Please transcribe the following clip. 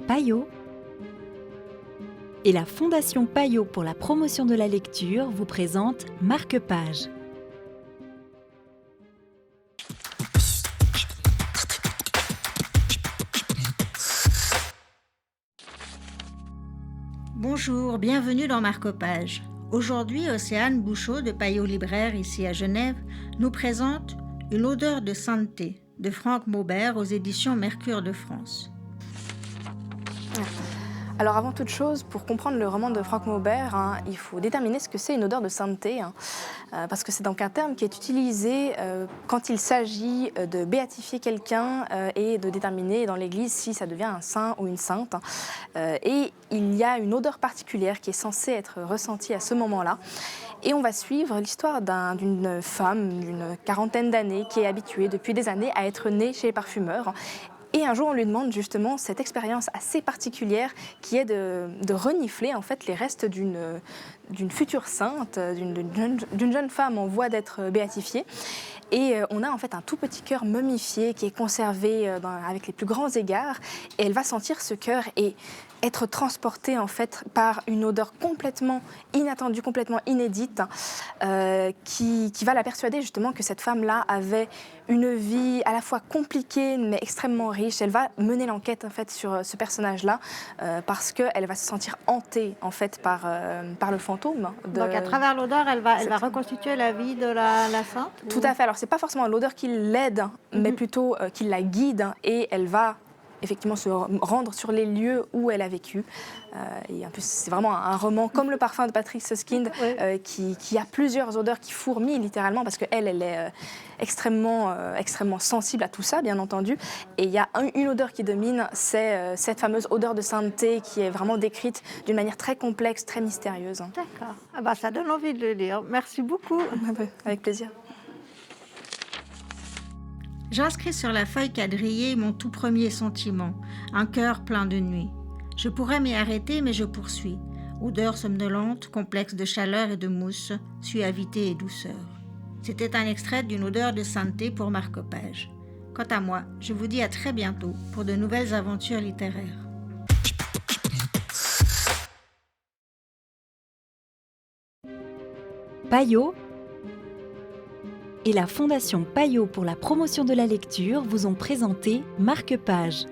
Payot et la Fondation Payot pour la promotion de la lecture vous présente Marque-Page. Bonjour, bienvenue dans Marque-Page. Aujourd'hui, Océane Bouchot de Payot Libraire ici à Genève nous présente Une odeur de sainteté de Franck Maubert aux éditions Mercure de France. Alors avant toute chose, pour comprendre le roman de Franck Maubert, il faut déterminer ce que c'est une odeur de sainteté, parce que c'est donc un terme qui est utilisé quand il s'agit de béatifier quelqu'un et de déterminer dans l'Église si ça devient un saint ou une sainte. Et il y a une odeur particulière qui est censée être ressentie à ce moment-là. Et on va suivre l'histoire d'une femme d'une quarantaine d'années qui est habituée depuis des années à être née chez les parfumeurs. Et un jour, on lui demande justement cette expérience assez particulière qui est de renifler en fait les restes d'une future sainte, d'une jeune femme en voie d'être béatifiée. Et on a en fait un tout petit cœur momifié qui est conservé avec les plus grands égards. Et elle va sentir ce cœur et être transportée en fait par une odeur complètement inattendue, complètement inédite, qui va la persuader justement que cette femme-là avait une vie à la fois compliquée mais extrêmement riche. Elle va mener l'enquête en fait sur ce personnage-là parce qu'elle va se sentir hantée en fait par le fantôme. Donc à travers l'odeur, elle va reconstituer la vie de la sainte. Tout à fait. Alors c'est pas forcément l'odeur qui l'aide, mais plutôt qui la guide, et elle va effectivement se rendre sur les lieux où elle a vécu. Et en plus, c'est vraiment un roman comme Le parfum de Patrick Süskind, qui a plusieurs odeurs qui fourmillent littéralement, parce qu'elle est extrêmement sensible à tout ça, bien entendu. Et il y a une odeur qui domine, c'est cette fameuse odeur de sainteté qui est vraiment décrite d'une manière très complexe, très mystérieuse. D'accord. Ah bah, ça donne envie de le lire. Merci beaucoup. Avec plaisir. J'inscris sur la feuille quadrillée mon tout premier sentiment, un cœur plein de nuit. Je pourrais m'y arrêter, mais je poursuis. Odeur somnolente, complexe de chaleur et de mousse, suavité et douceur. C'était un extrait d'une odeur de sainteté pour Marque-Page. Quant à moi, je vous dis à très bientôt pour de nouvelles aventures littéraires. Payot et la Fondation Payot pour la promotion de la lecture vous ont présenté Marque-Page.